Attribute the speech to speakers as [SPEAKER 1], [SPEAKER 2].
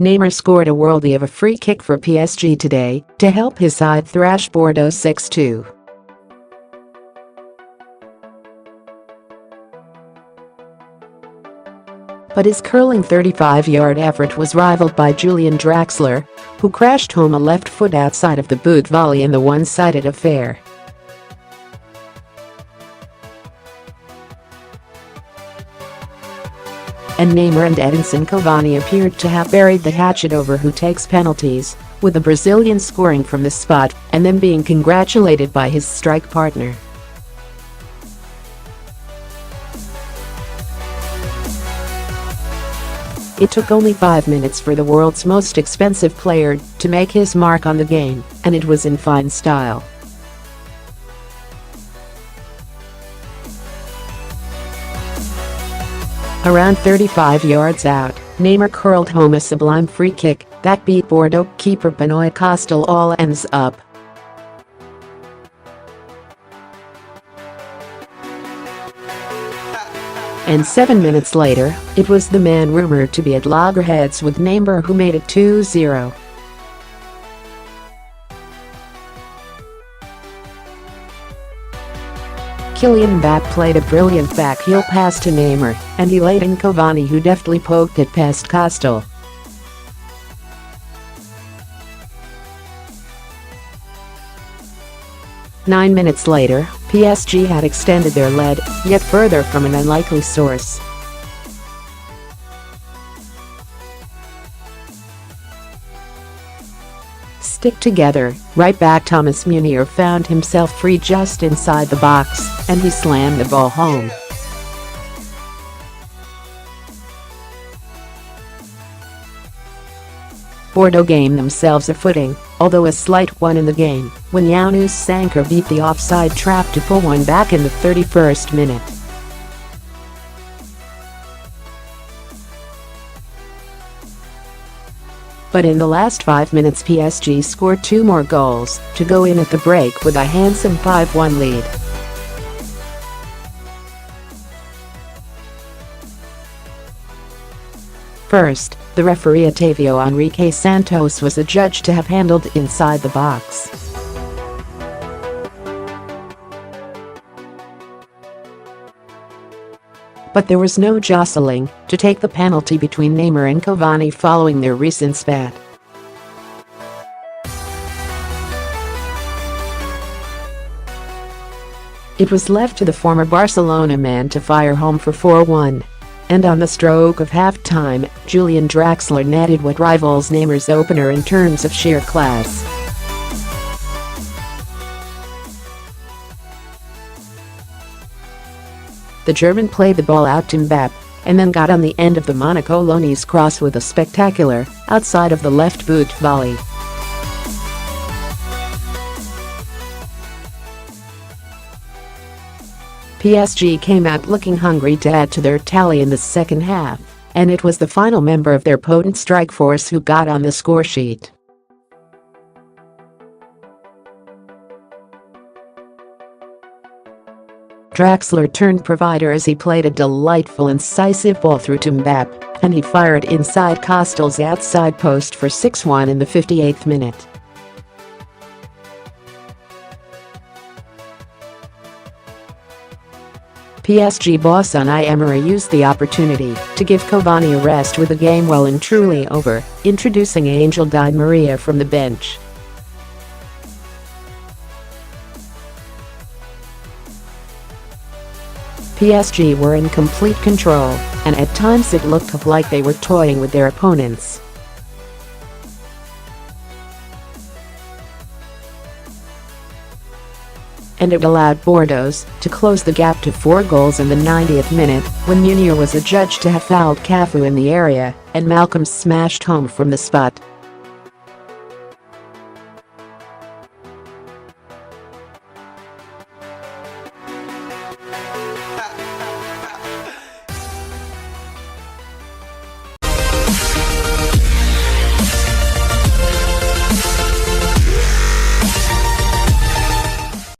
[SPEAKER 1] Neymar scored a worldie of a free kick for PSG today to help his side thrash Bordeaux 6-2. But his curling 35-yard effort was rivaled by Julian Draxler, who crashed home a left foot outside of the boot volley in the one-sided affair. And Neymar and Edinson Cavani appeared to have buried the hatchet over who takes penalties, with the Brazilian scoring from the spot and then being congratulated by his strike partner. It took only 5 minutes for the world's most expensive player to make his mark on the game, and it was in fine style. Around 35 yards out, Neymar curled home a sublime free kick that beat Bordeaux keeper Benoit Costil all ends up. And 7 minutes later, it was the man rumored to be at loggerheads with Neymar who made it 2-0. Kylian Mbappe played a brilliant backheel pass to Neymar, and he laid in Cavani who deftly poked it past Costil. Nine minutes later, PSG had extended their lead yet further from an unlikely source. Stick together, right back Thomas Meunier found himself free just inside the box, and he slammed the ball home. Bordeaux gained themselves a footing, although a slight one in the game, when Yunus Sanker beat the offside trap to pull one back in the 31st minute. But in the last 5 minutes PSG scored 2 more goals to go in at the break with a handsome 5-1 lead. First, the referee Otavio Enrique Santos was adjudged to have handled inside the box. But there was no jostling to take the penalty between Neymar and Cavani following their recent spat. It was left to the former Barcelona man to fire home for 4-1. And on the stroke of half-time, Julian Draxler netted what rivals Neymar's opener in terms of sheer class. The German played the ball out to Mbappe, and then got on the end of the Monaco loanee's cross with a spectacular, outside of the left boot volley. PSG came out looking hungry to add to their tally in the second half, and it was the final member of their potent strike force who got on the scoresheet. Draxler turned provider as he played a delightful incisive ball through to Mbappe, and he fired inside Costil's outside post for 6-1 in the 58th minute. PSG boss Unai Emery used the opportunity to give Cavani a rest with the game well and truly over, introducing Angel Di Maria from the bench. PSG were in complete control, and at times it looked like they were toying with their opponents. And it allowed Bordeaux to close the gap to 4 goals in the 90th minute when Meunier was adjudged to have fouled Cafu in the area, and Malcolm smashed home from the spot.